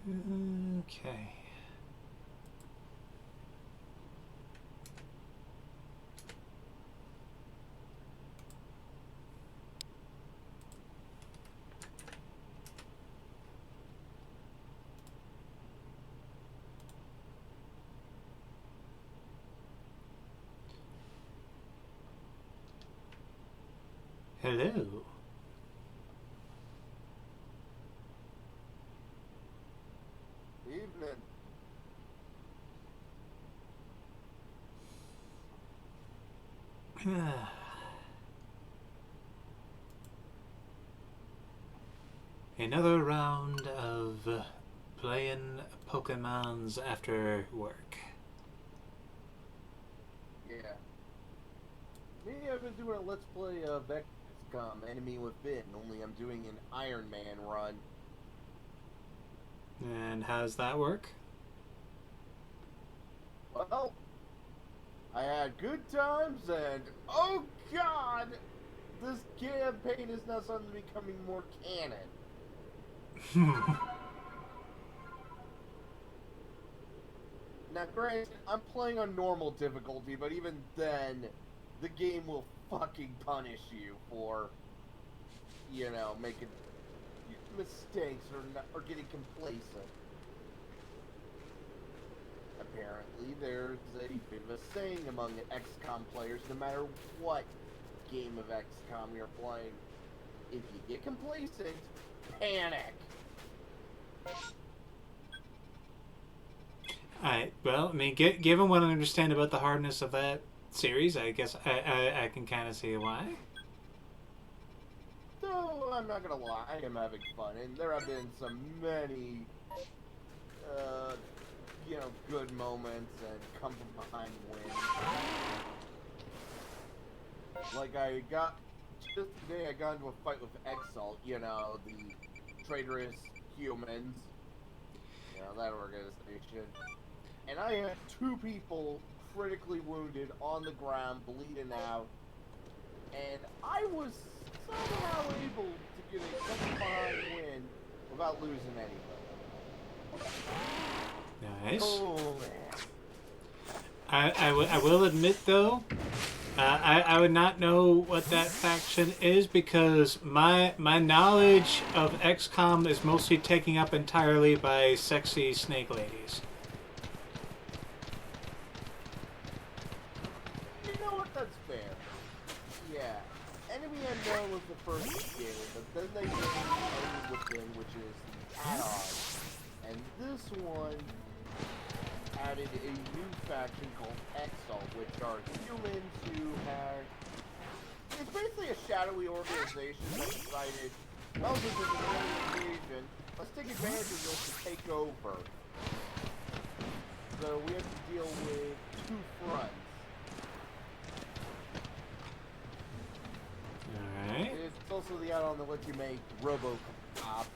Okay. Hello. Evening. Another round of playing Pokemons after work. Yeah. Me, I've been doing a Let's Play of XCOM Enemy Within, only I'm doing an Iron Man run. And how's that work? Well, I had good times, and oh god! This campaign is now suddenly becoming more canon. Now, granted, I'm playing on normal difficulty, but even then, the game will fucking punish you for, you know, making mistakes or getting complacent. Apparently, there's a bit of a saying among XCOM players, no matter what game of XCOM you're playing, if you get complacent, panic. Well, I mean, given what I understand about the hardness of that series, I guess I can kind of see why. Though, I'm not gonna lie, I am having fun, and there have been many, you know, good moments and come from behind wins. Like, just today I got into a fight with Exalt, you know, the traitorous humans, you know, that organization. And I had 2 people critically wounded on the ground, bleeding out, and I was somehow able to get a come behind win without losing anybody. Nice. Oh, man. I will admit, though, I would not know what that faction is because my knowledge of XCOM is mostly taken up entirely by sexy snake ladies. You know what? That's fair. Yeah. Enemy Unknown was the first game, but then they did Enemy Within, which is the add-on. And this one added a new faction called Exalt, which are humans who have... It's basically a shadowy organization that decided, well, this is an alien invasion, let's take advantage of this to take over. So we have to deal with 2 fronts. Alright. It's also the add-on that lets you make RoboCop,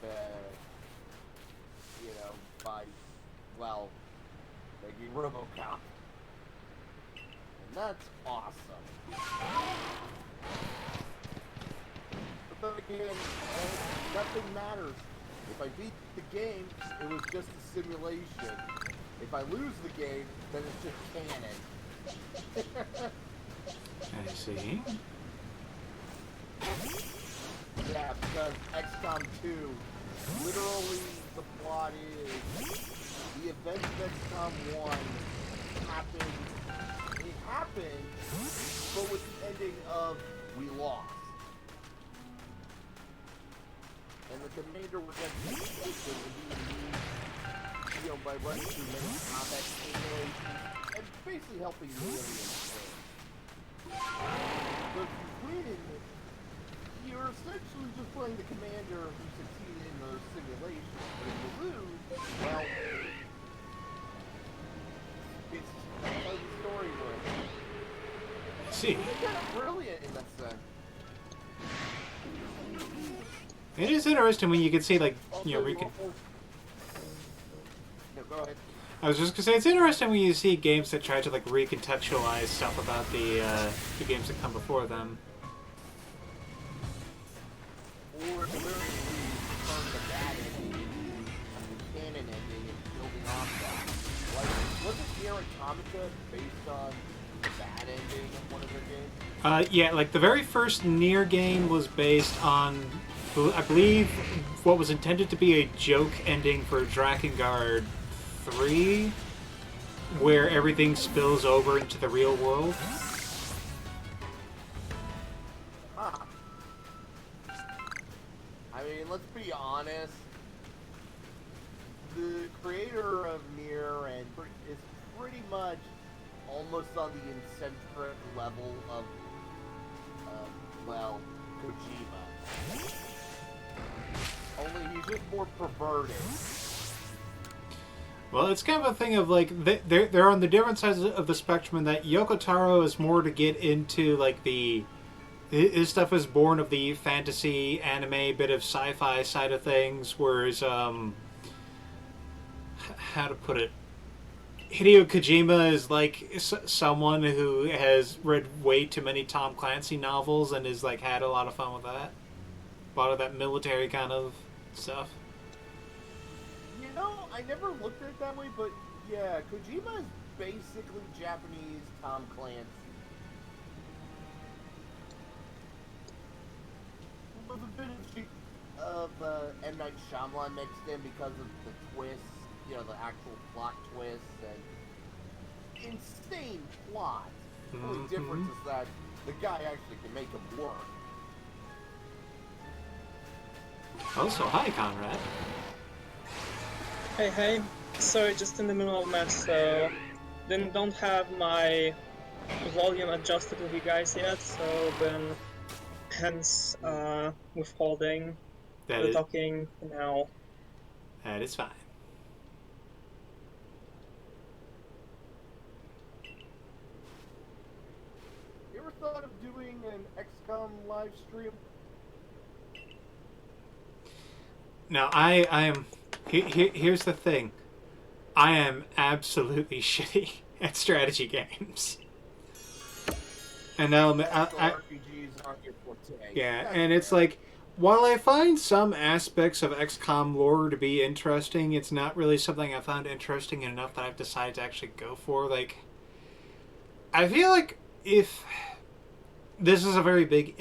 you know, by, well, making RoboCop. And that's awesome. But then again, nothing matters. If I beat the game, it was just a simulation. If I lose the game, then it's just canon. I see. Yeah, because XCOM 2, literally the plot is the events of XCOM 1 happened. It happened, but with the ending of we lost. And the commander was executed you know, by running through many combat simulations and basically helping the aliens win. But if you win, you're essentially just playing the commander who succeeded in those simulations. But if you lose, well, it's how the story works. I see. It's kind of brilliant in that sense. It is interesting when you can see, like, Also, you know, no, go ahead. I was just gonna say, it's interesting when you see games that try to, like, recontextualize stuff about the games that come before them. Or literally turn the bad into canon ending and building off that. Like, wasn't Nier Automata based on the bad ending of one of their games? Yeah, like the very first Nier game was based on, I believe, what was intended to be a joke ending for Drakengard 3, where everything spills over into the real world. Huh. I mean, let's be honest. The creator of Nier is pretty much almost on the eccentric level of, well, Kojima. Only he's just more perverted. Well, it's kind of a thing of like they're on the different sides of the spectrum, in that Yoko Taro is more to get into like the his stuff is born of the fantasy anime bit of sci-fi side of things, whereas how to put it, Hideo Kojima is like someone who has read way too many Tom Clancy novels and has like had a lot of fun with that, a lot of that military kind of stuff. You know, I never looked at it that way, but yeah, Kojima is basically Japanese Tom Clancy. With a bit of M. Night Shyamalan mixed in because of the twists, you know, the actual plot twists and insane plot. The only difference is that the guy actually can make him work. Also, hi, Conrad. Hey, hey. Sorry, just in the middle of match, so then don't have my volume adjusted with you guys yet, so then hence withholding the talking now. That is fine. You ever thought of doing an XCOM live stream? Now, I am. Here's the thing. I am absolutely shitty at strategy games. And RPGs aren't your forte. yeah, That's and it's fair. like, while I find some aspects of XCOM lore to be interesting, it's not really something I found interesting enough that I've decided to actually go for. Like, I feel like if this is a very big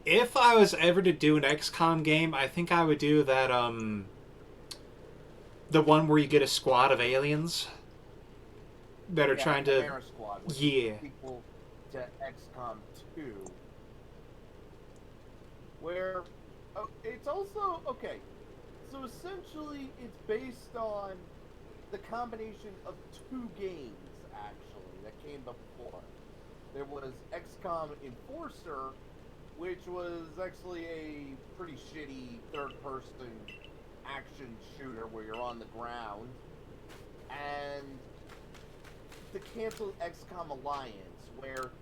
if I was ever to do an XCOM game, I think I would do that the one where you get a squad of aliens that are trying to Chimera Squad, which yeah. is equal to XCOM 2, where it's also okay. So essentially, it's based on the combination of two games actually that came before. There was XCOM Enforcer, which was actually a pretty shitty third-person action shooter where you're on the ground, and the canceled XCOM Alliance, where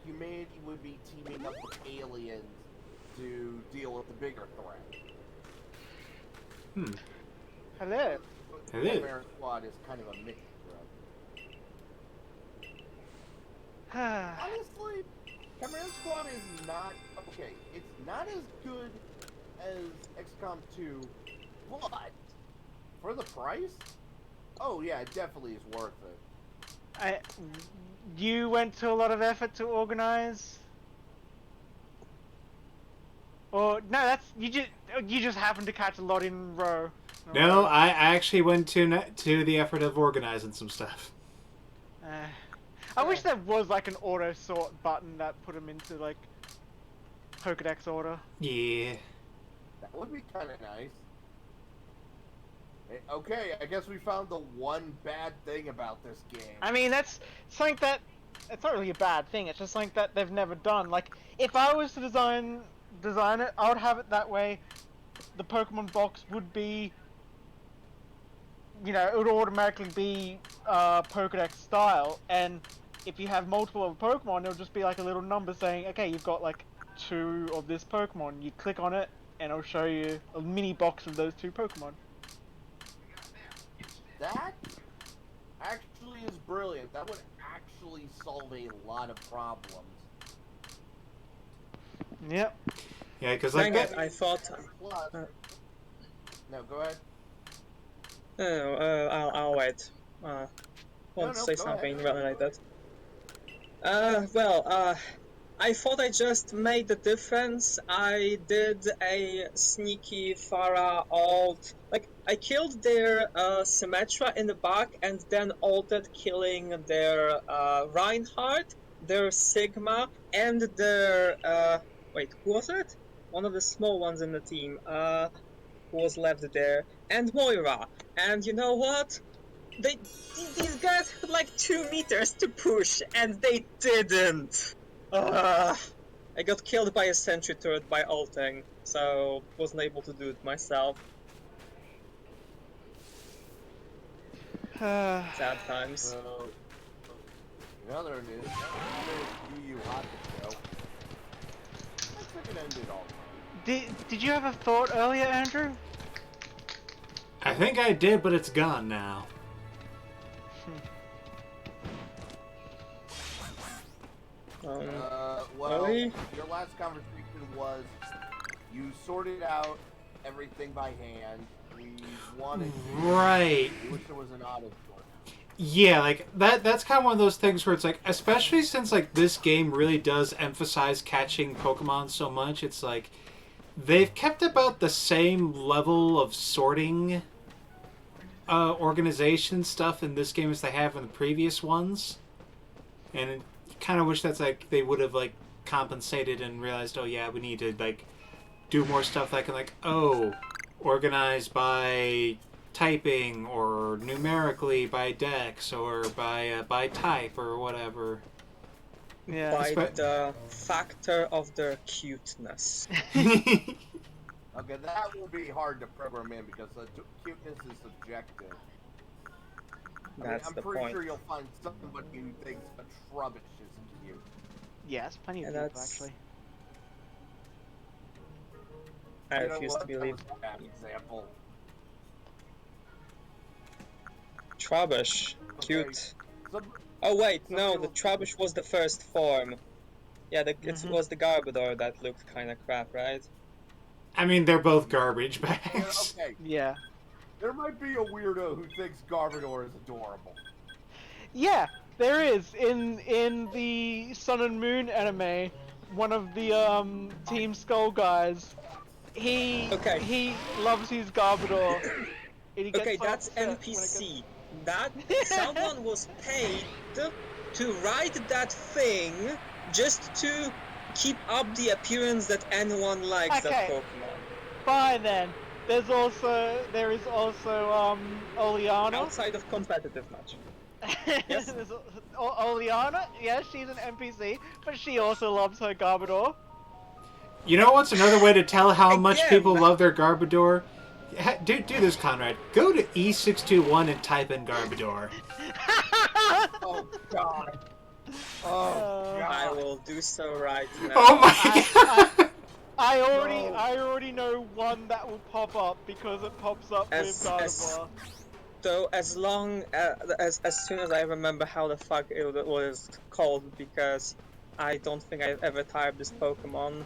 humanity would be teaming up with aliens to deal with the bigger threat. Hello. Hello. Chimera Squad is kind of a mixture of. Honestly, Chimera Squad is not okay. It's not as good as XCOM 2, but for the price, oh yeah, it definitely is worth it. You went to a lot of effort to organize, or no? That's you just happened to catch a lot in row. No, I actually went to the effort of organizing some stuff. I wish there was like an auto sort button that put them into like Pokedex order. Yeah. That would be kind of nice. Okay, I guess we found the one bad thing about this game. I mean, that's something that it's not really a bad thing. It's just something that they've never done. Like, if I was to design it, I would have it that way. The Pokemon box would be, you know, it would automatically be Pokedex style, and if you have multiple of a Pokemon, it'll just be like a little number saying, okay, you've got like 2 of this Pokemon. You click on it, and it'll show you a mini box of those 2 Pokemon. That actually is brilliant. That would actually solve a lot of problems. Yep. Yeah, because like Dang it, I thought... Plus, no, go ahead. No, I'll wait. Want to no, say go something ahead. related. I thought I just made the difference. I did a sneaky Farah ult. Like, I killed their Symmetra in the back and then ulted killing their Reinhardt, their Sigma, and their. Wait, who was it? One of the small ones in the team. Who was left there? And Moira. And you know what? These guys had like 2 meters to push, and they didn't. I got killed by a sentry turret by ulting, so wasn't able to do it myself. Sad times. So, in other news, EU Hockey Show. Looks like it ended all right. Did you have a thought earlier, Andrew? I think I did, but it's gone now. Well, Really? your last conversation was you sorted out everything by hand. We wanted to. Right. We wish there was an auto sort. Yeah, like that's kind of one of those things where it's like, especially since like this game really does emphasize catching Pokemon so much, it's like they've kept about the same level of sorting organization stuff in this game as they have in the previous ones. And kind of wish that's like they would have like compensated and realized, oh yeah, we need to like do more stuff that can like, oh, organized by typing or numerically by dex or by type or whatever. Yeah. By the factor of their cuteness. Okay, that will be hard to program in because cuteness is subjective. That's I'm the pretty point. sure you'll find somebody who thinks a trubbish is cute. Yes, plenty of And people that's- actually. I You know refuse what? to believe. That was a bad example. Trubbish. Cute. Okay, some- Oh wait, no, somebody the will- Trubbish was the first form. Yeah, it Mhm. was the Garbodor that looked kind of crap, right? I mean, they're both garbage Yeah, bags. okay, Yeah. there might be a weirdo who thinks Garbodor is adorable. Yeah, there is in the Sun and Moon anime. One of the Team Skull guys. He loves his Garbodor. And he gets Okay, so that's upset when it NPC. That someone was paid to write that thing just to keep up the appearance that anyone likes that Okay. Pokemon. Fine then. There is also Oleana. Outside of competitive match. Yes. There's Oleana, yes, she's an NPC, but she also loves her Garbodor. You know what's another way to tell how much Again, people love their Garbodor? Do this, Conrad. Go to E621 and type in Garbodor. Oh god. Oh I god. will do so right now. Oh my god! I No. already know one that will pop up because it pops up with As- Gardevoir. So as long as soon as I remember how the fuck it was called, because I don't think I've ever typed this Pokemon.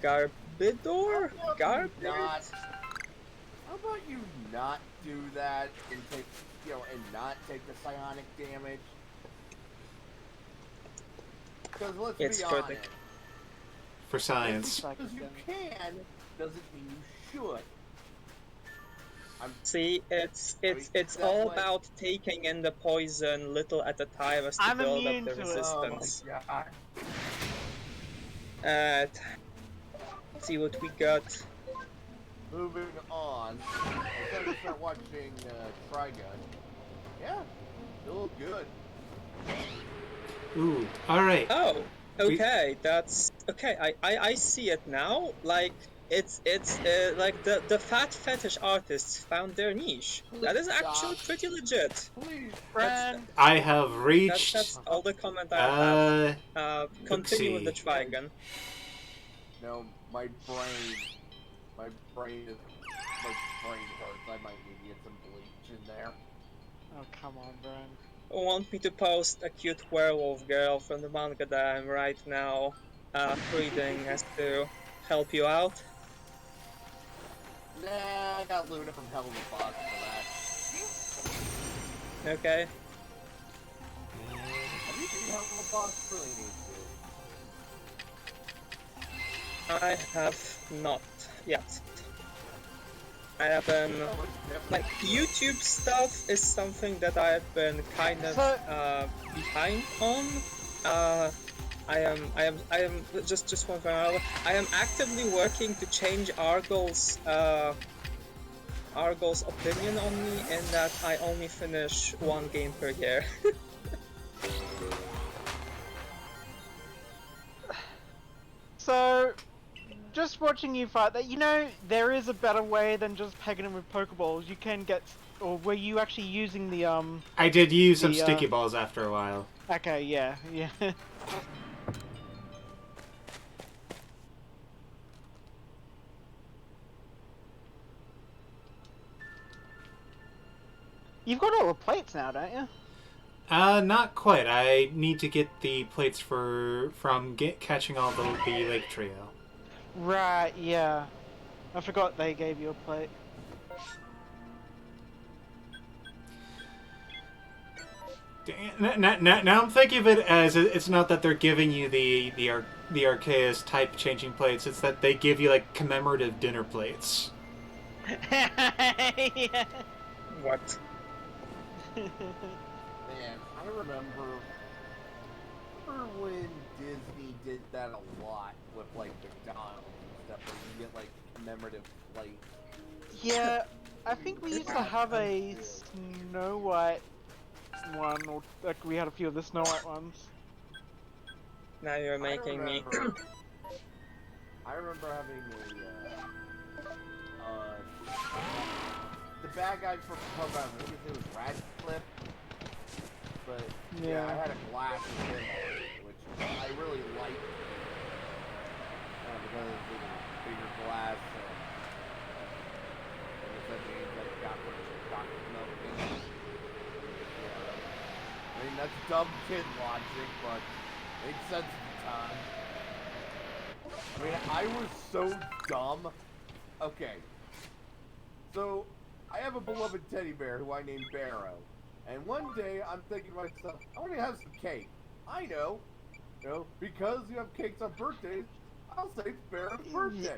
Garbodor? Not. Garbodor? How about you not do that and take, and not take the psionic damage? Because let's It's be perfect. honest. For science. Because you can doesn't mean you should. See, it's that's all like- about taking in the poison little at a time as to I'm build up immune the to it. resistance. Oh my god. Let's see what we got. Moving on. I started to start watching Trigun. Yeah, they look good. Ooh, alright. Oh, okay, that's okay. I see it now. Like it's like the fat fetish artists found their niche. That is actually pretty legit. Please. Fran, I have reached. That's all the comment I have. Let's Continue with the see. Trigun. No, my brain hurts. I might need to get some bleach in there. oh come on, Bran. Want me to post a cute werewolf girl from the manga that I'm right now reading as to help you out? Nah, I got Luna from Hell in the Box for that. Okay. Have you seen how the boss really needs I have not yet. I have been to? like YouTube stuff is something that I have been kind of behind on. I am just one thing. I am actively working to change Argol's opinion on me in that I only finish one game per year. So, just watching you fight that, you know, there is a better way than just pegging him with Pokeballs. You can get, or were you actually using the I did use some The, sticky balls after a while. Okay, yeah, yeah. You've got all the plates now, don't you? Not quite. I need to get the plates from catching all the Lake Trio. Right, yeah. I forgot they gave you a plate. Now I'm thinking of it as it's not that they're giving you the Arceus type changing plates. It's that they give you like commemorative dinner plates. Yeah. What? Man, I remember when Disney did that a lot with like McDonald's and stuff, where you get like commemorative plates. Yeah, I think we used to have a Snow White one, or like we had a few of the Snow White ones. Now you're making me. I remember having the bad guy from Pokemon. I think his name was Radcliffe. But yeah, I had a glass of him, which I really liked. Because it was a bigger glass. And essentially, he like got rid of chocolate milk in it. Yeah. I mean, that's dumb kid logic, but made sense at the time. I mean, I was so dumb. Okay. So, I have a beloved teddy bear who I named Barrow. And one day, I'm thinking to myself, I want to have some cake. I know. You know, because you have cakes on birthdays, I'll say it's Barrow's birthday.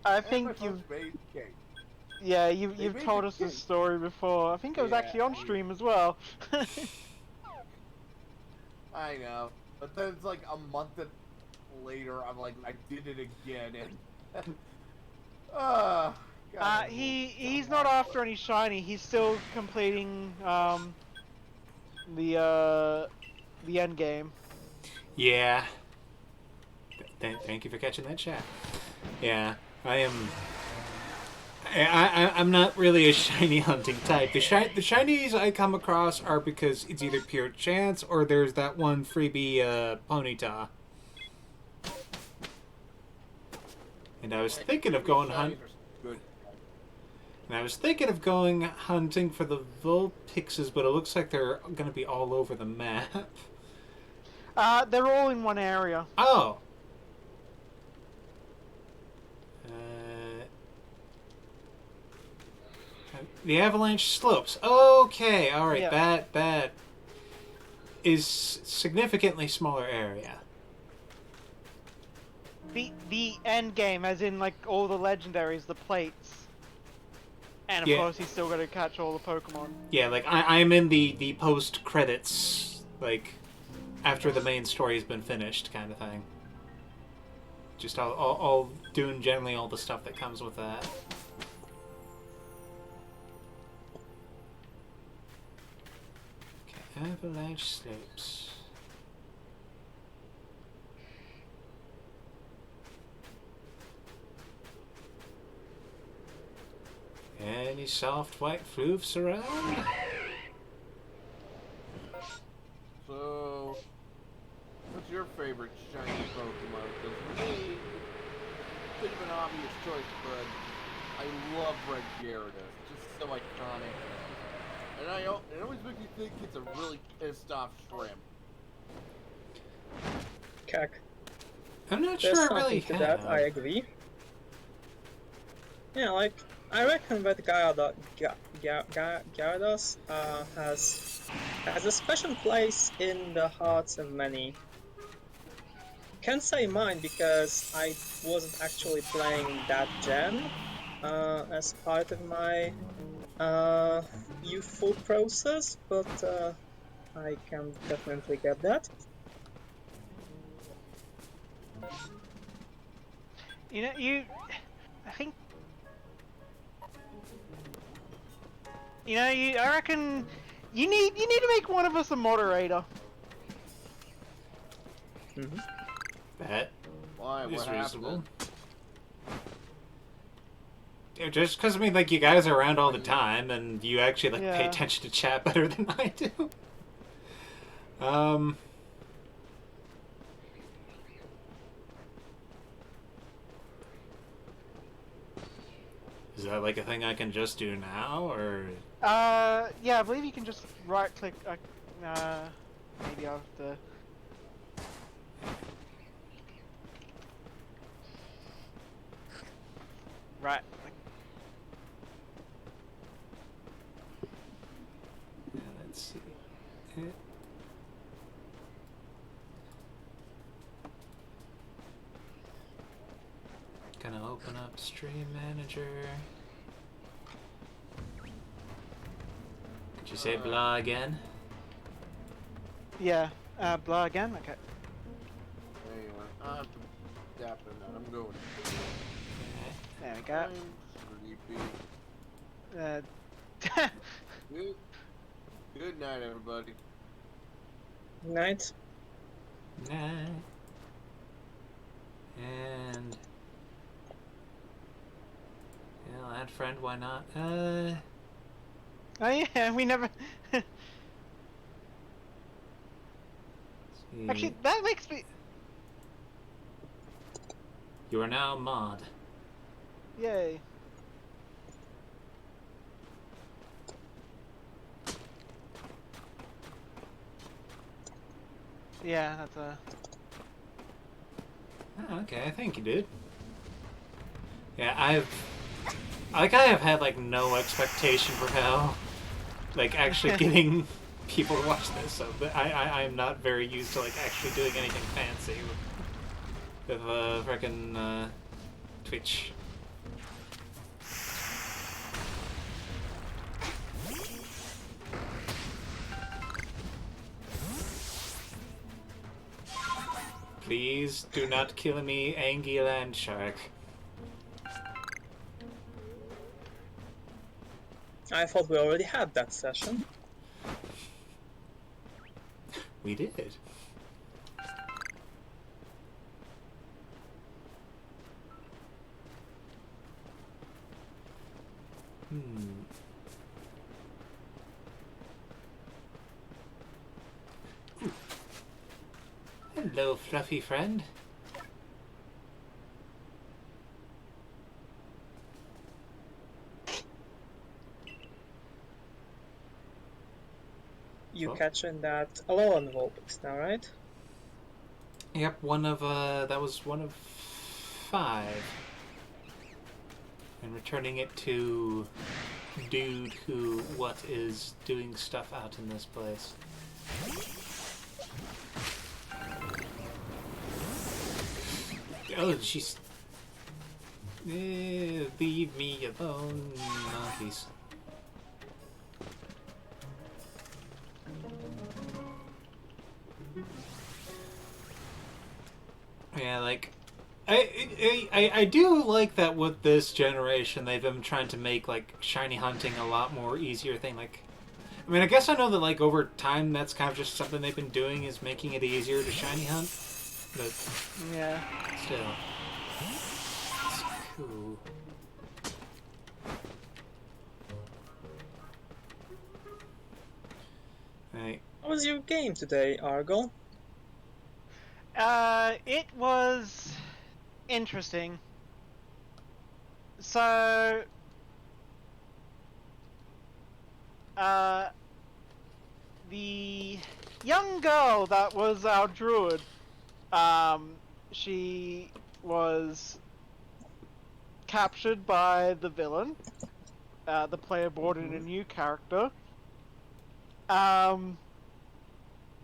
I And think my you've... folks made cake. Yeah, They you've made told the us this cake. story before. I think it was actually on stream as well. I know. But then it's like a month later, I'm like, I did it again. And he's not after any shiny. He's still completing the end game. Yeah. Thank you for catching that chat. Yeah, I'm not really a shiny hunting type. The shinies I come across are because it's either pure chance or there's that one freebie Ponyta. And I was thinking of going hunting for the Vulpixes, but it looks like they're going to be all over the map. They're all in one area. Oh. The avalanche slopes. Okay, all right. Yeah. That is significantly smaller area. The end game, as in like all the legendaries, the plates, and of course he's still got to catch all the Pokemon. Yeah, like I'm in the post credits, like after the main story's been finished, kind of thing. Just all doing generally all the stuff that comes with that. Okay, avalanche slopes. Any soft white floofs around? So, what's your favorite shiny Pokemon? Because for me, it's a bit of an obvious choice, but I love Red Gyarados. It's just so iconic. And it always makes me think it's a really pissed off shrimp. Cack. I'm not There's sure I really something to have. that, I agree. Yeah, like, I reckon that Gyarados has a special place in the hearts of many. Can't say mine because I wasn't actually playing that gen as part of my youthful process, but I can definitely get that. You know, I think, I reckon you need to make one of us a moderator. Mm-hmm. That Why? is What reasonable. happened? Just because, I mean, like, you guys are around all the time, and you actually, like, pay Yeah. attention to chat better than I do. Is that, like, a thing I can just do now, or... Yeah, I believe you can just right click. Maybe I'll have to. Right. Let's see. Gonna open up Stream Manager. Could you say blah again? Yeah. Blah again. Okay. Anyway, I have to dap in that. I'm going. There we go. I'm sleepy. Good. Good night, everybody. Night. Night. And... yeah, add friend, why not? Oh yeah, we never. See. Actually, that makes me. You are now mod. Yay. Yeah, that's a. Oh, okay, thank you, dude. Yeah, I have had, like, no expectation for how, like, actually getting people to watch this, so I'm not very used to, like, actually doing anything fancy with frickin' Twitch. Please do not kill me, Angie Land Shark. I thought we already had that session. We did. Ooh. Hello, fluffy friend. You Oh. catching that Alolan Vulpix now, right? Yep, that was one of 5. And returning it to dude who is doing stuff out in this place. Oh, she's... leave me alone, monkeys. Yeah, like... I do like that with this generation they've been trying to make, like, shiny hunting a lot more easier thing. Like, I mean, I guess I know that, like, over time that's kind of just something they've been doing, is making it easier to shiny hunt. But Yeah. still, it's cool. Right. How was your game today, Argol? It was interesting. So, the young girl that was our druid, she was captured by the villain. the player brought in a new character.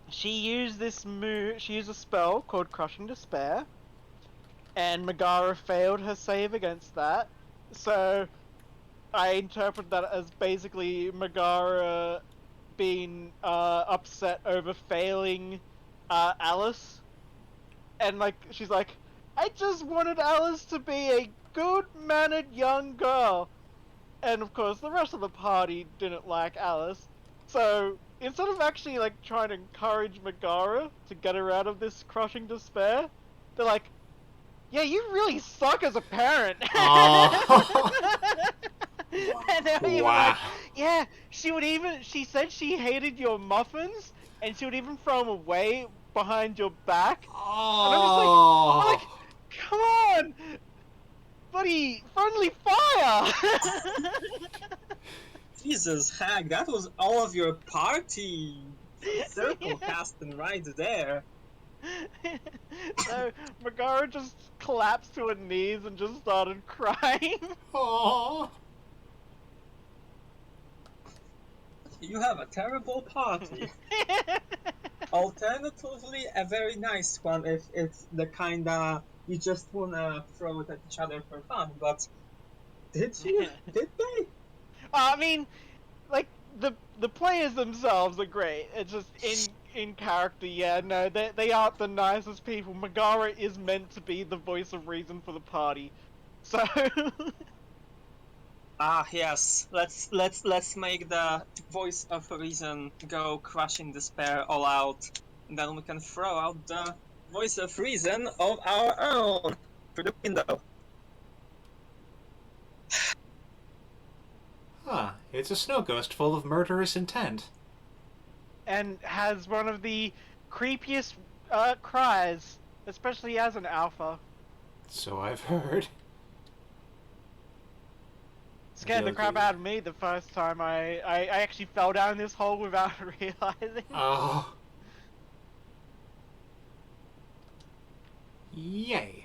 She used this move. She used a spell called Crushing Despair, and Megara failed her save against that. So I interpret that as basically Megara being upset over failing Alice, and like she's like, I just wanted Alice to be a good-mannered young girl, and of course the rest of the party didn't like Alice. So instead of actually like trying to encourage Megara to get her out of this crushing despair, they're like, yeah, you really suck as a parent. Oh. And they're even like, Wow. yeah, she said she hated your muffins, and she would even throw them away behind your back. And I'm like, Oh. come on, buddy, friendly fire. Jesus, heck, that was all of your party circle casting right there. So Megara just collapsed to her knees and just started crying. Oh. You have a terrible party. Alternatively, a very nice one if it's the kinda you just wanna throw it at each other for fun, but did you? Did they? I mean, like the players themselves are great. It's just in character, yeah, no, they aren't the nicest people. Megara is meant to be the voice of reason for the party, so Ah, yes. Let's make the voice of reason go crushing despair all out, and then we can throw out the voice of reason of our own through the window. Huh. It's a snow ghost full of murderous intent. and has one of the creepiest cries, especially as an alpha. So I've heard. Scared the crap out of me the first time I actually fell down this hole without realizing. Oh. Yay.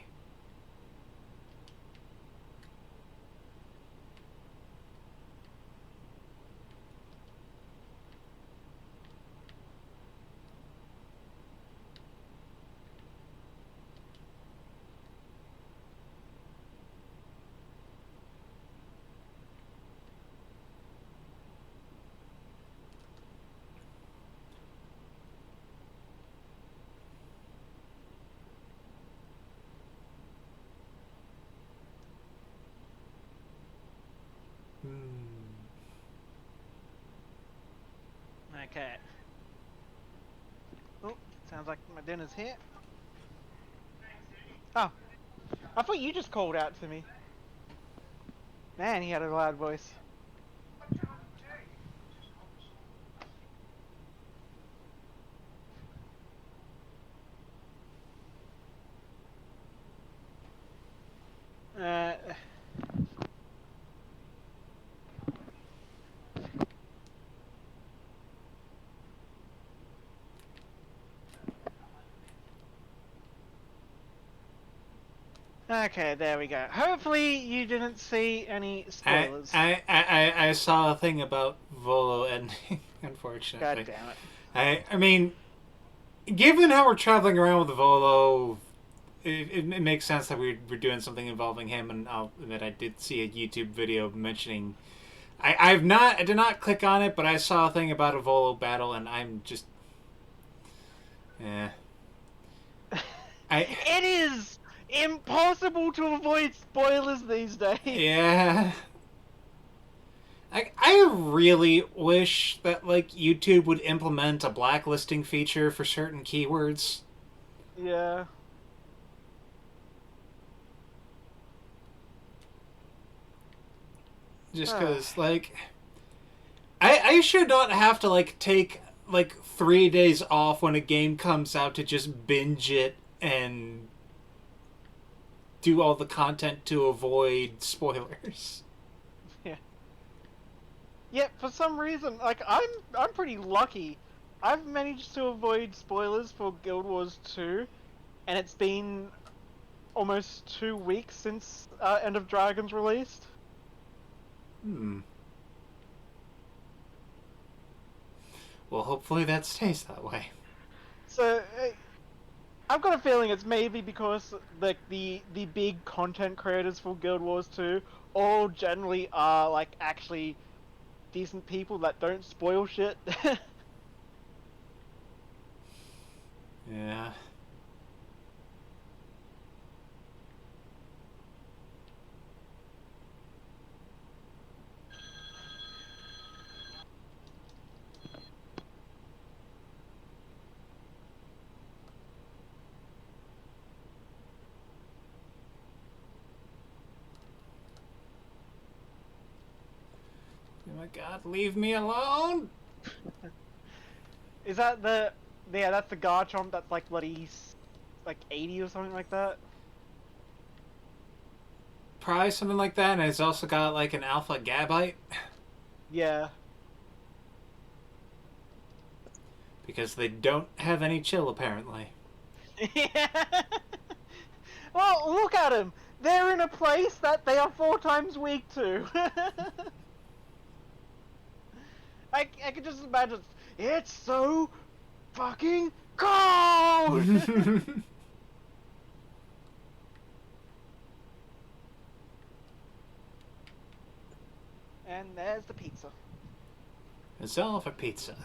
Okay. Oh, sounds like my dinner's here. Oh, I thought you just called out to me. Man, he had a loud voice. Uh, okay, there we go. Hopefully you didn't see any spoilers. I saw a thing about Volo ending, unfortunately. God damn it. I mean, given how we're traveling around with Volo, it makes sense that we're doing something involving him, and I'll admit I did see a YouTube video mentioning. I did not click on it, but I saw a thing about a Volo battle, and I'm just, It is impossible to avoid spoilers these days. Yeah. I really wish that like YouTube would implement a blacklisting feature for certain keywords. Yeah. Just because, like, I should not have to like take like 3 days off when a game comes out to just binge it and do all the content to avoid spoilers. Yeah, for some reason, like I'm pretty lucky. I've managed to avoid spoilers for Guild Wars 2, and it's been almost 2 weeks since End of Dragons released. Hmm. Well, hopefully that stays that way. So I've got a feeling it's maybe because like the big content creators for Guild Wars 2 all generally are like actually decent people that don't spoil shit. Yeah. Oh my god, leave me alone! Is that the yeah? That's the Garchomp. That's like bloody like 80 or something like that. Probably something like that, and it's also got like an alpha Gabite. Yeah. Because they don't have any chill, apparently. Yeah. Well, look at them. They're in a place that they are 4 times weak to. I can just imagine. It's so fucking cold. And there's the pizza. It's all for pizza.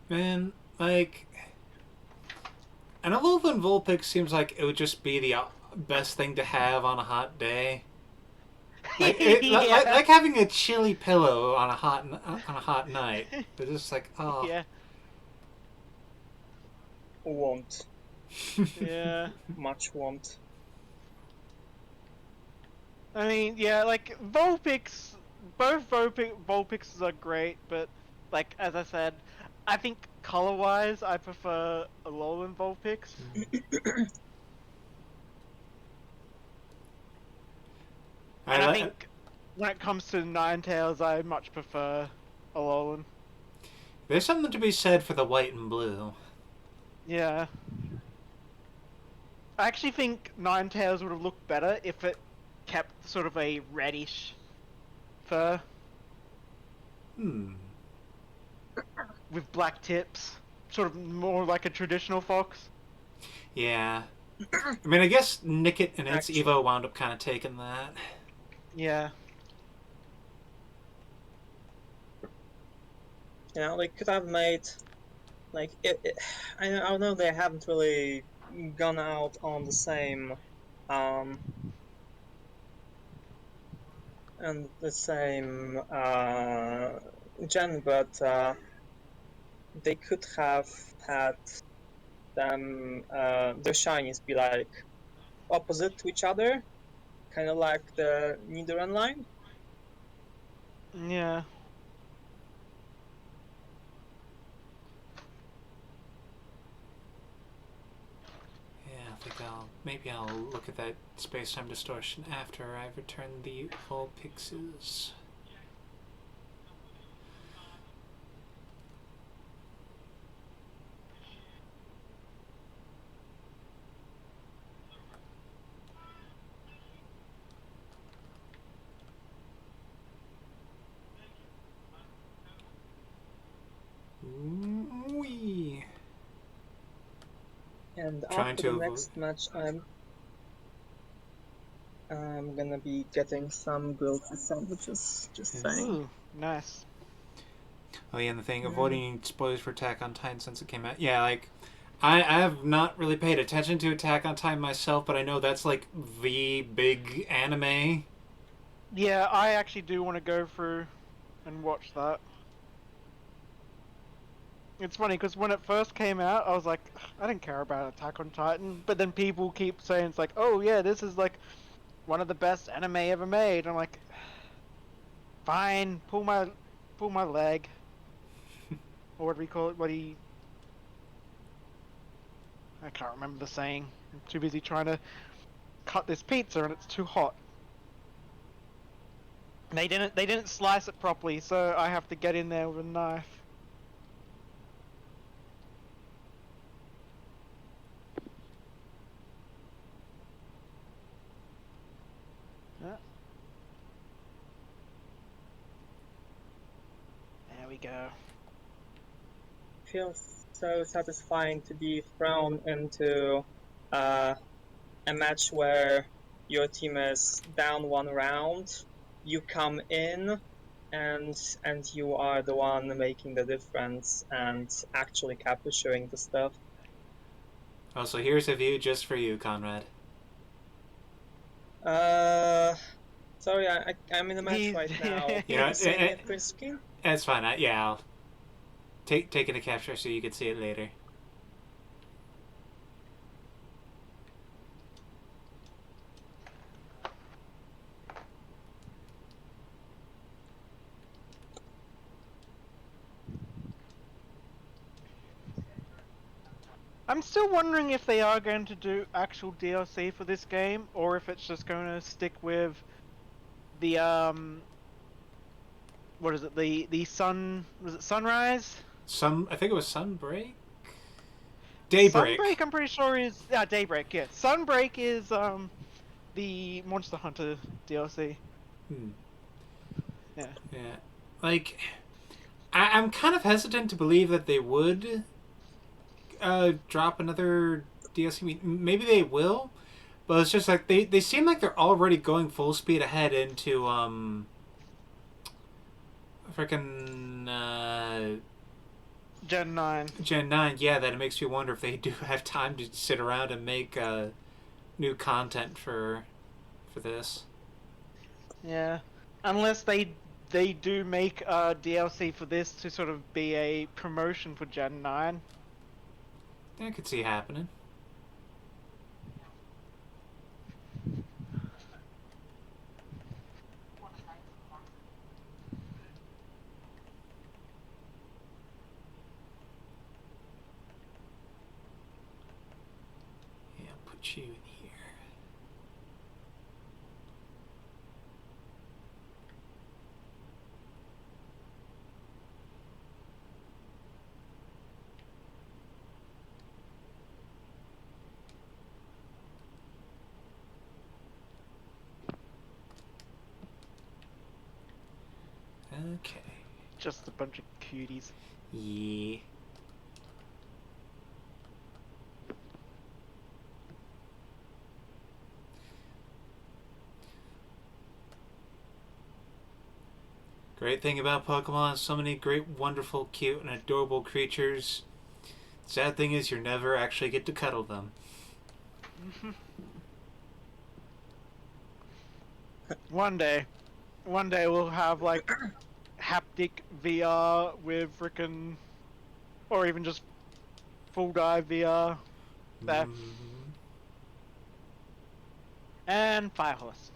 Man, like, an Alolan Vulpix seems like it would just be the best thing to have on a hot day. Like, Yeah. like having a chilly pillow on a hot night. It's just like, oh. Yeah. Won't. Yeah. Much won't. I mean, yeah, like Vulpix, both Vulpixes are great, but like as I said, I think color-wise, I prefer Alolan Vulpix. And I think when it comes to Ninetales, I much prefer Alolan. There's something to be said for the white and blue. Yeah. I actually think Ninetales would have looked better if it kept sort of a reddish fur with black tips, sort of more like a traditional fox. Yeah. I mean, I guess Nickit and its Actually- Evo wound up kind of taking that. Yeah. You know, they could have made, like, I know they haven't really gone out on the same, and the same gen, but they could have had them their shinies be like opposite to each other, kind of like the Nidoran line. Yeah. Yeah, I think maybe I'll look at that space-time distortion after I've returned the Vulpixes. Wee. And Trying after to the avoid- next match, I'm gonna be getting some grilled sandwiches. Just Yes. saying. Ooh, nice. Oh yeah, and the thing, avoiding spoilers for Attack on Titan since it came out. Yeah, like, I have not really paid attention to Attack on Titan myself, but I know that's like the big anime. Yeah, I actually do want to go through and watch that. It's funny because when it first came out, I was like, I didn't care about Attack on Titan, but then people keep saying it's like, oh yeah, this is like one of the best anime ever made. I'm like, fine, pull my leg. Or what do we call it? I can't remember the saying. I'm too busy trying to cut this pizza and it's too hot. They didn't slice it properly, so I have to get in there with a knife. Yeah. There we go. Feels so satisfying to be thrown into a match where your team is down one round, you come in, and you are the one making the difference and actually capturing the stuff. Oh, so here's a view just for you, Conrad. Sorry, I'm in a match right now. You know, Can you see me at print screen? That's fine. Yeah, I'll take a capture so you can see it later. I'm still wondering if they are going to do actual DLC for this game, or if it's just going to stick with the what is it? The sun, was it sunrise? I think it was Sunbreak. Daybreak. Sunbreak, I'm pretty sure is Daybreak. Yeah, Sunbreak is the Monster Hunter DLC. Yeah. Yeah, like I'm kind of hesitant to believe that they would drop another DLC. Maybe they will, but it's just like they seem like they're already going full speed ahead into freaking Gen 9. Gen 9. Yeah, that it makes me wonder if they do have time to sit around and make new content for this. Yeah, unless they do make a DLC for this to sort of be a promotion for Gen 9. I could see happening. Yeah, put you in here. Okay. Just a bunch of cuties. Yeah. Great thing about Pokemon, so many great, wonderful, cute, and adorable creatures. Sad thing is you never actually get to cuddle them. One day we'll have like haptic VR with frickin', or even just full dive VR. There. And Fire Horse.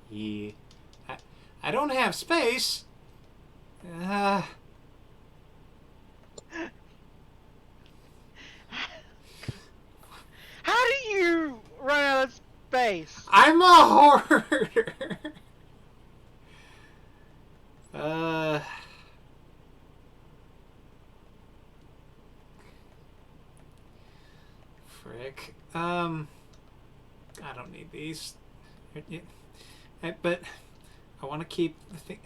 Yeah. I don't have space. How do you run out of space? I'm a hoarder. Frick. I don't need these. But I want to keep the thing.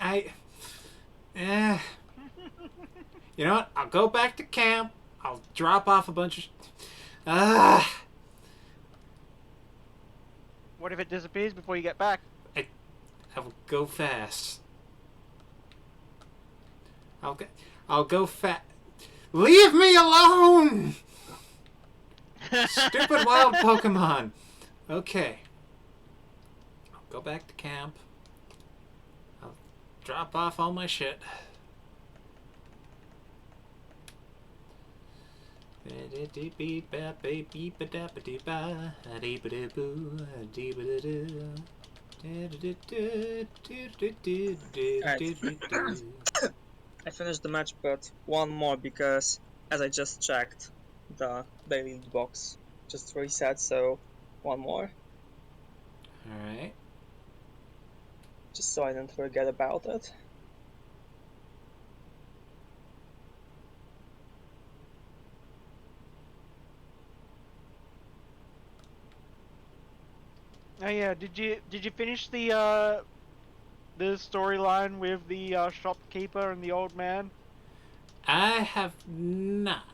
You know what? I'll go back to camp. I'll drop off a bunch of. What if it disappears before you get back? I will go fast. I'll go fast. Leave me alone! Stupid wild Pokemon. Okay. I'll go back to camp. I'll drop off all my shit. I finished the match, but one more because, as I just checked, the daily loot box just reset, so one more, Alright. just so I didn't forget about it. Oh yeah, did you finish the storyline with the shopkeeper and the old man? I have not.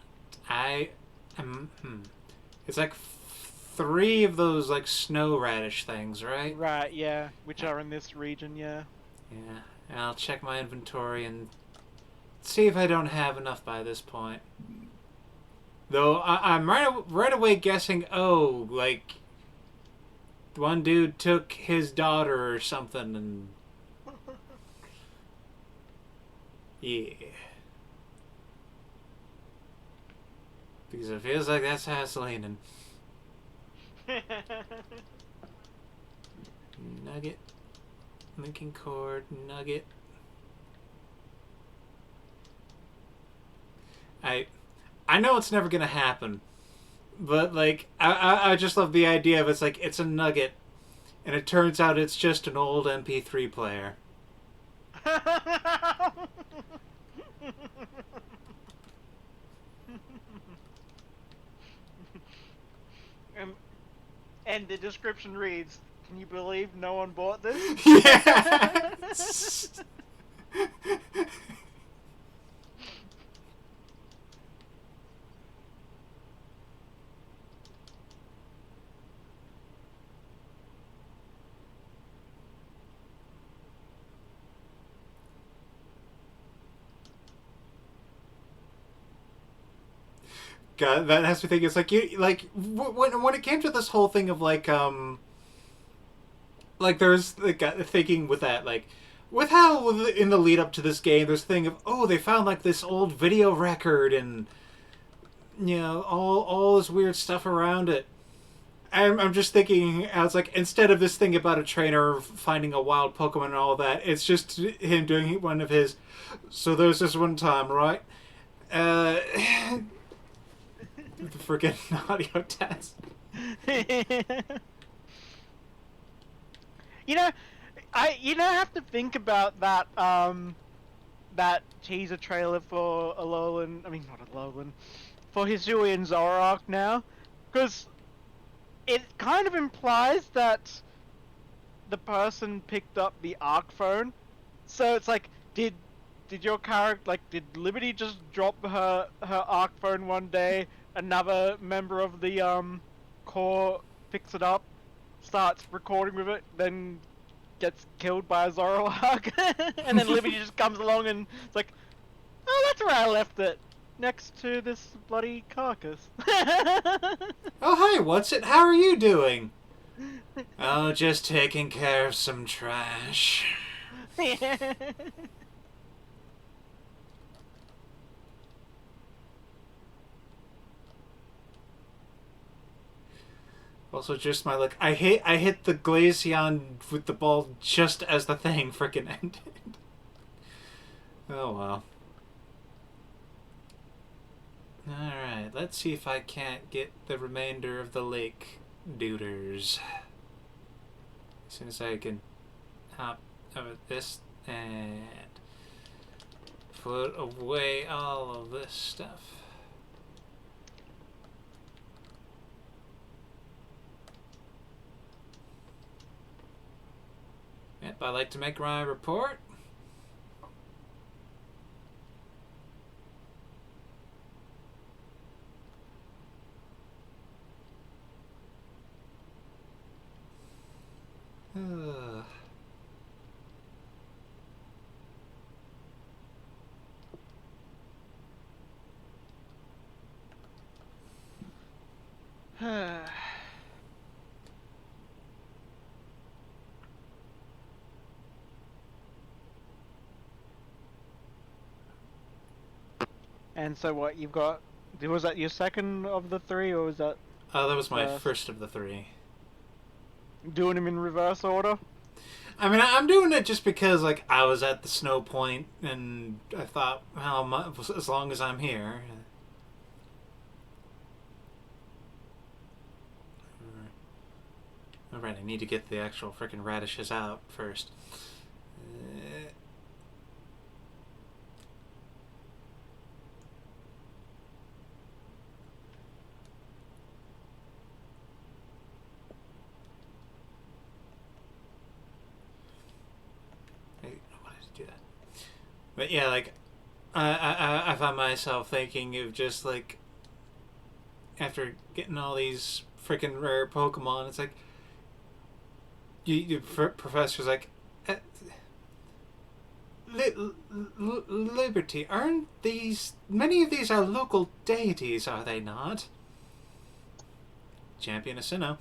It's like three of those like snow radish things, right? Right, yeah, which are in this region, yeah. Yeah. And I'll check my inventory and see if I don't have enough by this point. Though I'm right away guessing, oh, like one dude took his daughter or something, and yeah, because it feels like that's Haslinen. Nugget, linking cord, nugget. I know it's never gonna happen, but like I just love the idea of it's like it's a nugget, and it turns out it's just an old MP3 player. and, and the description reads, "Can you believe no one bought this?" Yes. God, that has me thinking. It's like you like when it came to this whole thing of like there's like thinking with that like with how in the lead up to this game there's a thing of oh they found like this old video record and you know all this weird stuff around it. I'm just thinking I was like instead of this thing about a trainer finding a wild Pokemon and all that, it's just him doing one of his. So there's this one time, right? The freaking audio test. You know, I have to think about that that teaser trailer for Alolan. I mean, not Alolan, for Hisui and Zoroark now, because it kind of implies that the person picked up the Arc phone. So it's like, did your character did Liberty just drop her Arc phone one day? Another member of the core picks it up, starts recording with it, then gets killed by a Zoroark, and then Liberty just comes along and it's like, oh, that's where I left it, next to this bloody carcass. Oh, hi, what's it? How are you doing? Oh, just taking care of some trash. Also, just my luck. I hit the Glaceon with the ball just as the thing frickin' ended. Oh well. Alright, let's see if I can't get the remainder of the lake duders. As soon as I can hop over this and put away all of this stuff. Yep, I like to make my report. And so what, you've got, was that your second of the three, or was that Oh, that was my first of the three. doing them in reverse order? I mean, I'm doing it just because, like, I was at the snow point, and I thought, well, as long as I'm here. Alright, I need to get the actual freaking radishes out first. Why did I do that? But yeah, like, I found myself thinking of just, like, after getting all these freaking rare Pokemon, it's like, professor's like, uh, Liberty, aren't these, many of these are local deities, are they not? Champion of Sinnoh.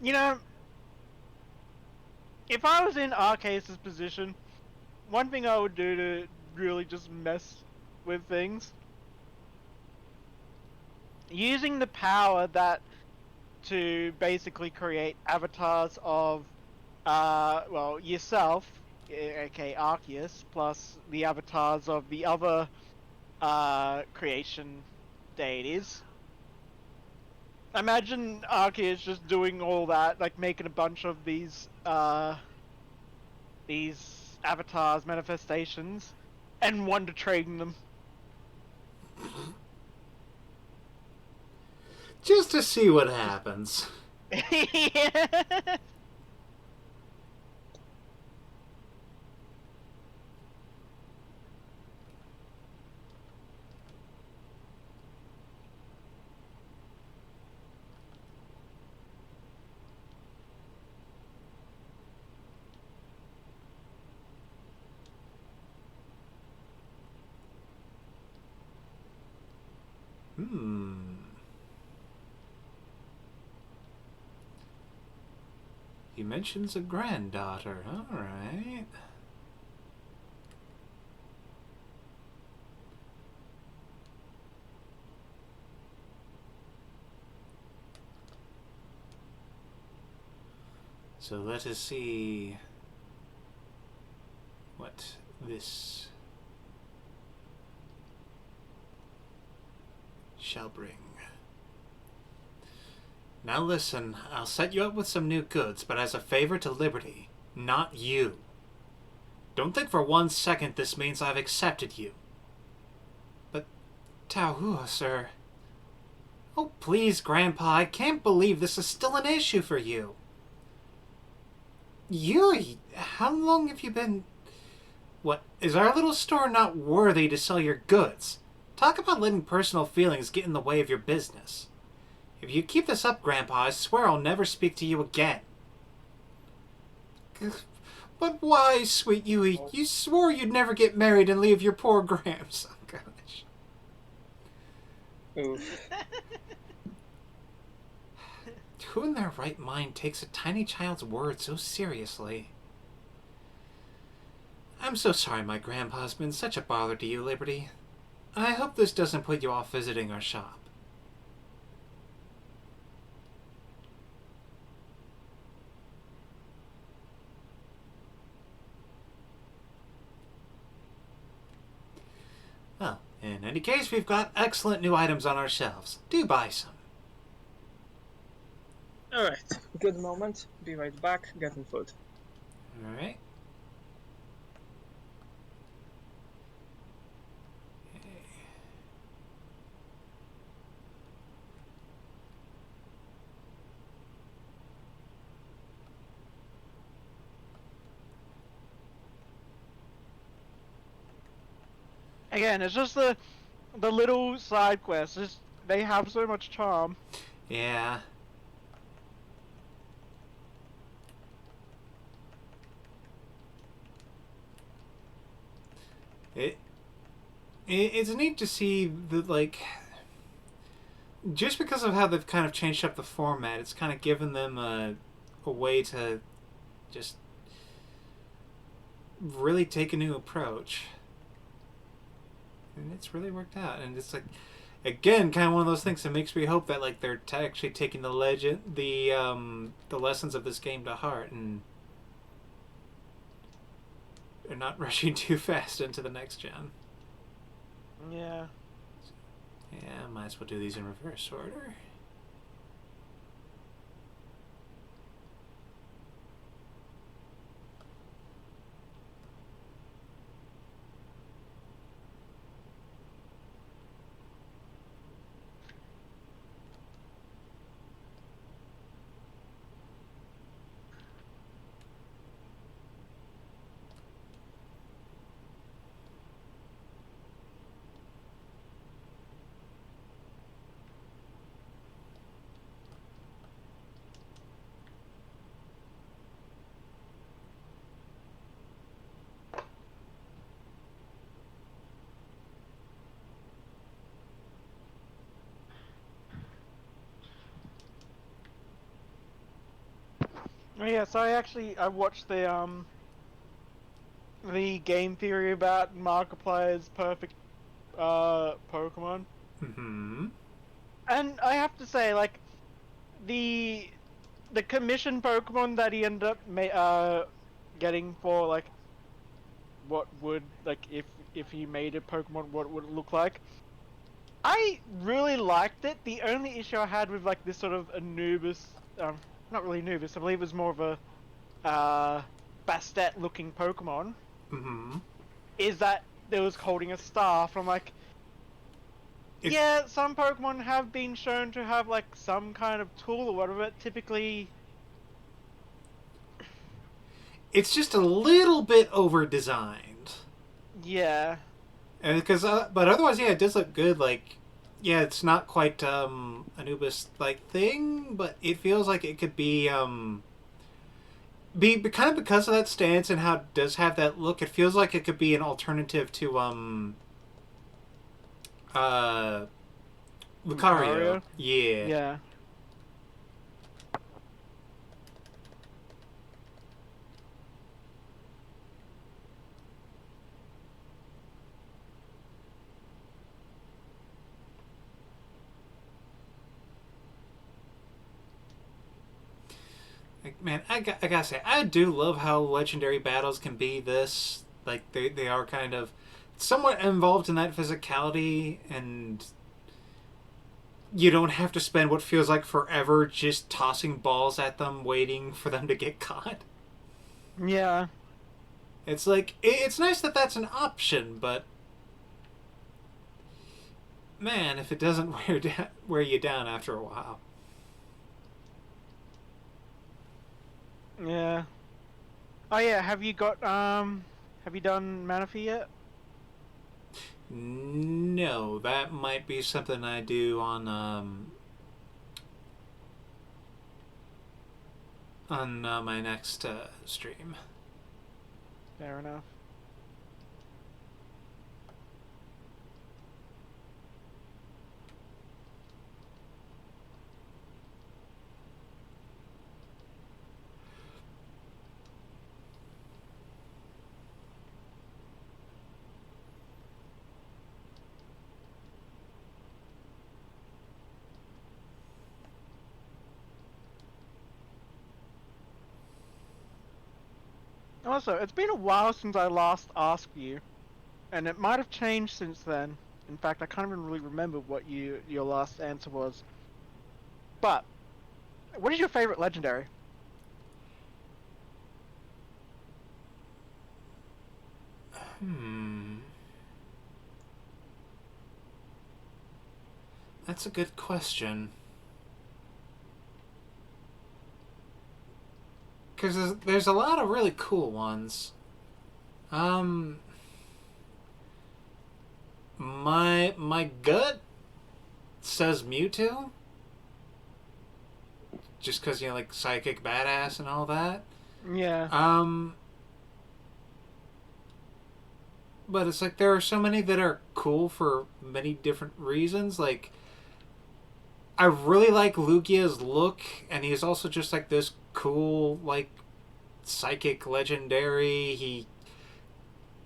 You know, if I was in Arceus' position, one thing I would do to really just mess with things, using the power that to basically create avatars of, well, yourself, aka Arceus, plus the avatars of the other creation deities. Imagine Arceus just doing all that, like making a bunch of these avatars, manifestations, and Wonder trading them. Just to see what happens. Yeah. He mentions a granddaughter. Alright. So let us see what this shall bring. Now listen, I'll set you up with some new goods, but as a favor to Liberty, not you. Don't think for 1 second this means I've accepted you. But, Taohua, sir... Oh, please, Grandpa, I can't believe this is still an issue for you. Yuri, how long have you been... What, is our little store not worthy to sell your goods? Talk about letting personal feelings get in the way of your business. If you keep this up, Grandpa, I swear I'll never speak to you again. But why, sweet Yui? You swore you'd never get married and leave your poor Gramps. Oh, gosh. Oof. Who in their right mind takes a tiny child's words so seriously? I'm so sorry my grandpa's been such a bother to you, Liberty. I hope this doesn't put you off visiting our shop. Well, in any case, we've got excellent new items on our shelves. Do buy some. Alright, good moment. Be right back, getting food. Alright. Again, it's just the little side quests. They have so much charm. Yeah. It's neat to see the, like, just because of how they've kind of changed up the format, it's kind of given them a way to just really take a new approach. And it's really worked out. And it's like, again, kind of one of those things that makes me hope that like they're actually taking the lessons of this game to heart, and they're not rushing too fast into the next gen. Yeah. Yeah, might as well do these in reverse order. Oh yeah, so I watched the game theory about Markiplier's perfect Pokemon. Mm-hmm. And I have to say, like, the commission Pokemon that he ended up getting for, like, what would, like, if he made a Pokemon, what would it look like? I really liked it. The only issue I had with, like, this sort of Anubis, not really Anubis, I believe it was more of a Bastet-looking Pokemon, Mm-hmm. is that it was holding a staff. I'm like, yeah, some Pokemon have been shown to have, like, some kind of tool or whatever. Typically, It's just a little bit over-designed. yeah. And because, but otherwise, yeah, it does look good. Like, yeah, it's not quite Anubis-like thing, but it feels like it could be kind of because of that stance and how it does have that look. It feels like it could be an alternative to Lucario. Lucario? Yeah. Yeah. Like, man, I gotta say, I do love how legendary battles can be this. Like, they are kind of somewhat involved in that physicality, and you don't have to spend what feels like forever just tossing balls at them, waiting for them to get caught. Yeah. It's like, it's nice that that's an option, but man, if it doesn't wear you down after a while. Yeah. Oh yeah, have you done Manaphy yet? No, that might be something I do on my next stream. Fair enough. Also, it's been a while since I last asked you, and it might have changed since then. In fact, I can't even really remember what your last answer was. But, what is your favorite legendary? That's a good question. Because there's a lot of really cool ones. My gut says Mewtwo. Just because, like, psychic badass and all that. Yeah. But it's like there are so many that are cool for many different reasons. Like, I really like Lugia's look, and he's also just like this cool, like, psychic legendary.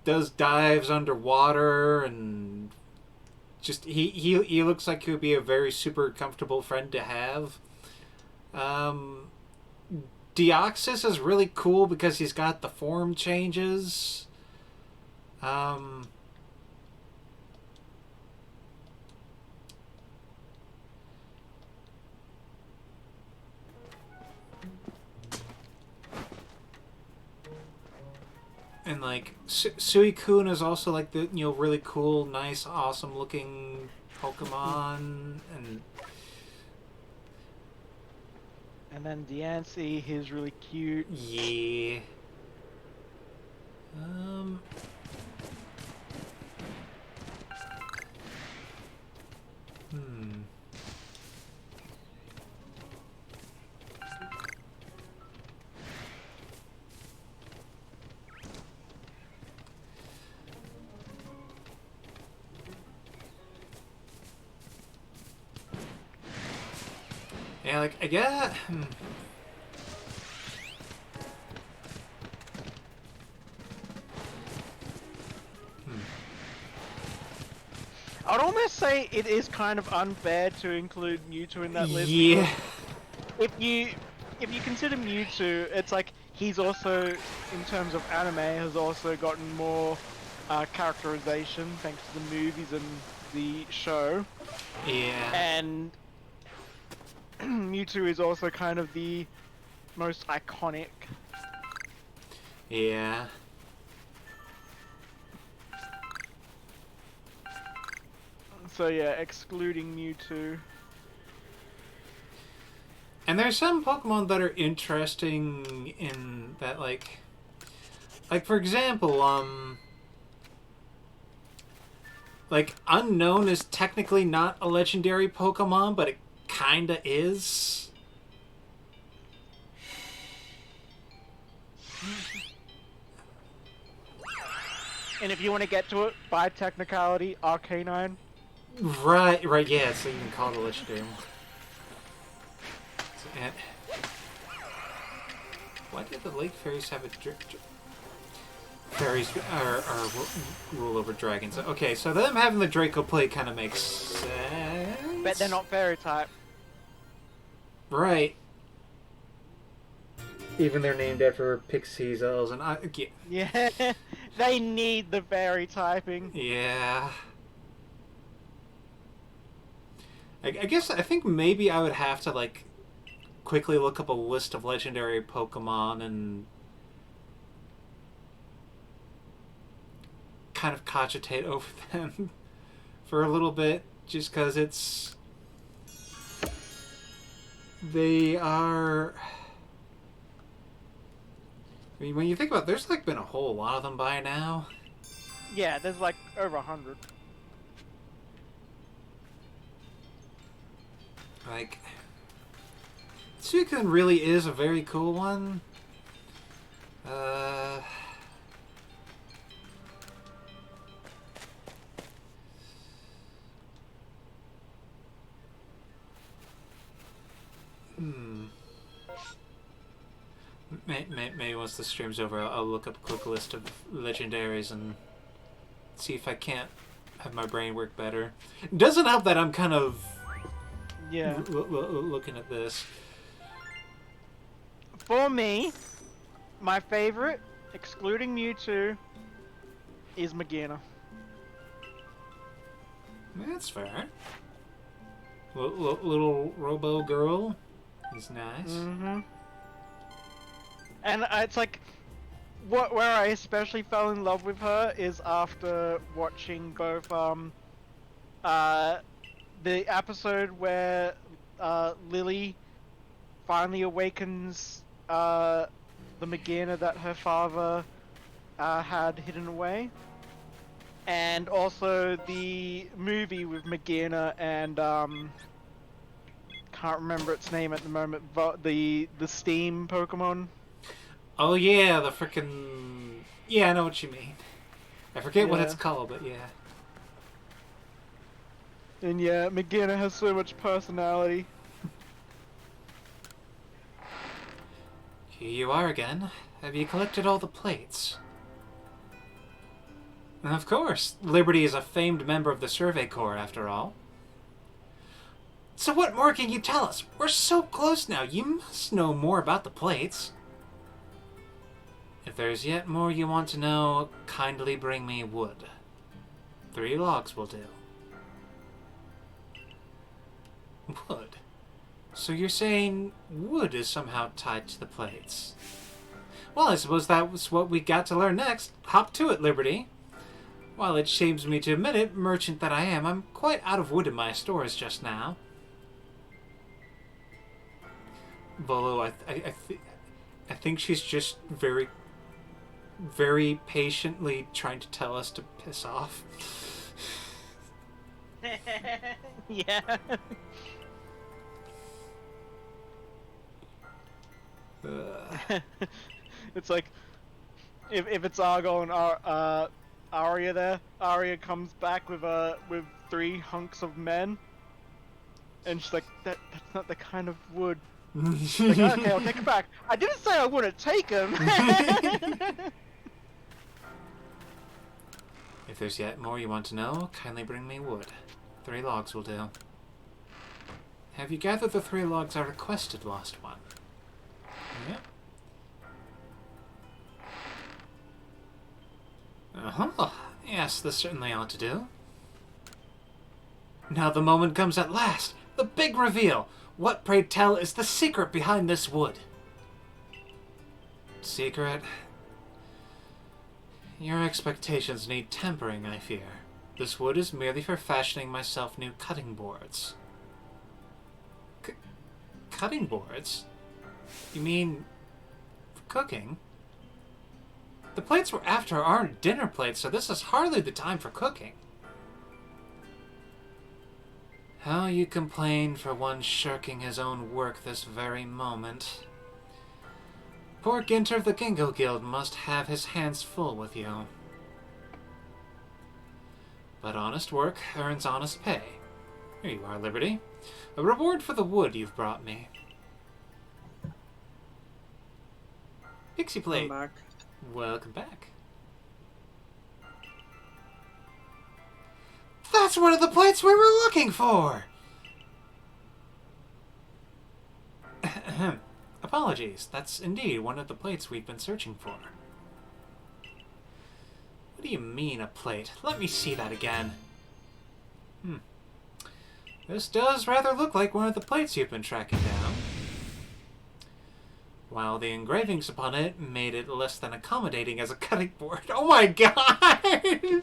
does dives underwater, and just he looks like he would be a very super comfortable friend to have. Deoxys is really cool because he's got the form changes. And like Suicune is also like the really cool, nice, awesome looking Pokemon, And then Diancie, he's really cute. yeah. Hmm. Yeah, like I get. I'd almost say it is kind of unfair to include Mewtwo in that list. Yeah. If you consider Mewtwo, it's like he's also, in terms of anime, has also gotten more characterization thanks to the movies and the show. Yeah. And Mewtwo is also kind of the most iconic. Yeah. So yeah, excluding Mewtwo. And there's some Pokemon that are interesting in that, like for example, like Unknown is technically not a legendary Pokemon, but it kinda is. And if you want to get to it by technicality, Arcanine. Right, yeah, so you can call it a legendary one. Why did the Lake Fairies have a fairies are rule over dragons? Okay, so them having the Draco plate kind of makes sense. But they're not fairy type. Right. Even they're named after pixies, elves, and Yeah, they need the fairy typing. yeah. I guess I think maybe I would have to like quickly look up a list of legendary Pokemon and kind of cogitate over them for a little bit, just because they are. I mean, when you think about it, there's like been a whole lot of them by now. Yeah, there's like over 100. Like, Suicune really is a very cool one. Maybe once the stream's over, I'll look up a quick list of legendaries and see if I can't have my brain work better. It doesn't help that I'm kind of looking at this. For me, my favorite, excluding Mewtwo, is Magearna. That's fair. Little Robo girl. He's nice. Mm-hmm. And it's like, where I especially fell in love with her is after watching both the episode where Lily finally awakens the Magearna that her father had hidden away, and also the movie with Magearna and can't remember its name at the moment, but the steam Pokemon. Oh yeah, the frickin'... Yeah, I know what you mean. I forget what it's called, but yeah. And yeah, Magearna has so much personality. Here you are again. Have you collected all the plates? Of course. Liberty is a famed member of the Survey Corps, after all. So what more can you tell us? We're so close now. You must know more about the plates. If there's yet more you want to know, kindly bring me wood. 3 logs will do. Wood? So you're saying wood is somehow tied to the plates? Well, I suppose that was what we got to learn next. Hop to it, Liberty. While it shames me to admit it, merchant that I am, I'm quite out of wood in my stores just now. Volo, I think she's just very, very patiently trying to tell us to piss off. Yeah. It's like if it's Argo and Arya there, Arya comes back with 3 hunks of men, and she's like, that's not the kind of wood. Like, okay, I'll take it back. I didn't say I wouldn't take him. If there's yet more you want to know, kindly bring me wood. 3 logs will do. Have you gathered the 3 logs I requested, Lost One? Yep. Uh-huh. Yes, this certainly ought to do. Now the moment comes at last. The big reveal. What, pray tell, is the secret behind this wood? Secret? Your expectations need tempering, I fear. This wood is merely for fashioning myself new cutting boards. Cutting boards? You mean for cooking? The plates we're after aren't dinner plates, so this is hardly the time for cooking. How you complain for one shirking his own work this very moment. Poor Ginter of the Gingo Guild must have his hands full with you. But honest work earns honest pay. Here you are, Liberty. A reward for the wood you've brought me. Pixie plate. Come back. Welcome back. That's one of the plates we were looking for! Apologies, that's indeed one of the plates we've been searching for. What do you mean, a plate? Let me see that again. This does rather look like one of the plates you've been tracking down. While the engravings upon it made it less than accommodating as a cutting board. Oh my god!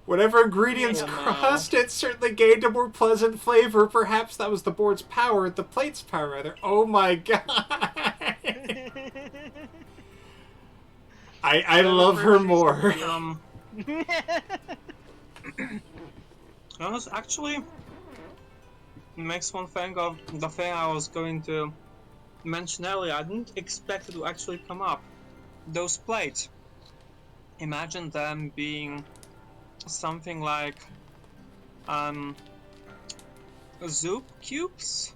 Whatever ingredients crossed it certainly gained a more pleasant flavor. Perhaps that was the board's power, the plate's power rather. Oh my god! I love her more. Honest, actually, makes one think of the thing I was going to mention earlier. I didn't expect it to actually come up. Those plates. Imagine them being something like soup cubes.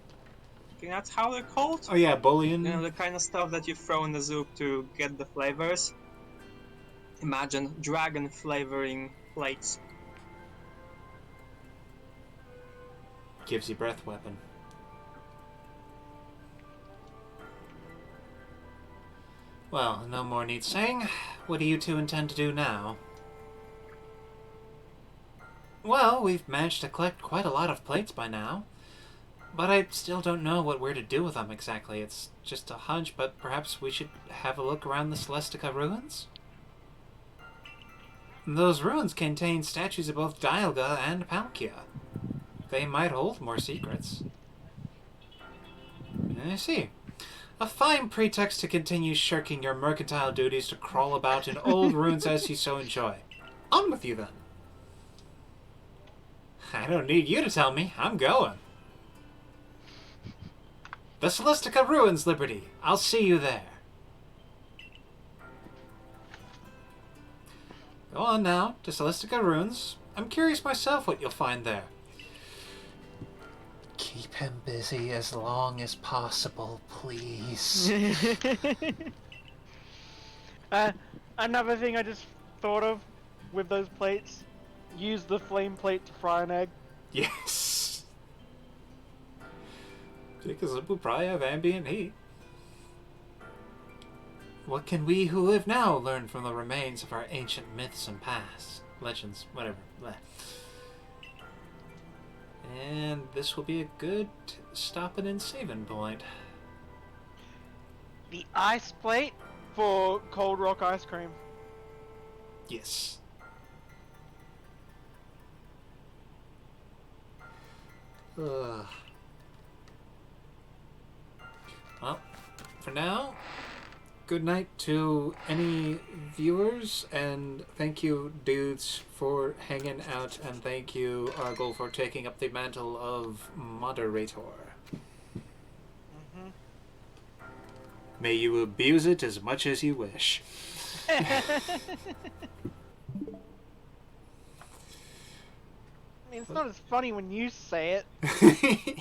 I think that's how they're called. Oh yeah, bouillon. You know, the kind of stuff that you throw in the soup to get the flavors. Imagine dragon flavoring plates. Gives you breath weapon. Well, no more need saying. What do you two intend to do now? Well, we've managed to collect quite a lot of plates by now. But I still don't know what we're to do with them exactly. It's just a hunch, but perhaps we should have a look around the Celestica ruins? Those ruins contain statues of both Dialga and Palkia. They might hold more secrets. I see. A fine pretext to continue shirking your mercantile duties to crawl about in old ruins as you so enjoy. On with you, then. I don't need you to tell me. I'm going. The Celestica ruins, Liberty. I'll see you there. Go on now, to Celestica ruins. I'm curious myself what you'll find there. Keep him busy as long as possible, please. Another thing I just thought of, with those plates, use the flame plate to fry an egg. Yes. Because it will probably have ambient heat. What can we who live now learn from the remains of our ancient myths and past? Legends, whatever. Bleh. And this will be a good stopping and saving point. The ice plate for cold rock ice cream. Yes. Ugh. Well, for now, good night to any viewers, and thank you, dudes, for hanging out, and thank you, Argle, for taking up the mantle of moderator. Mm-hmm. May you abuse it as much as you wish. I mean, it's not as funny when you say it.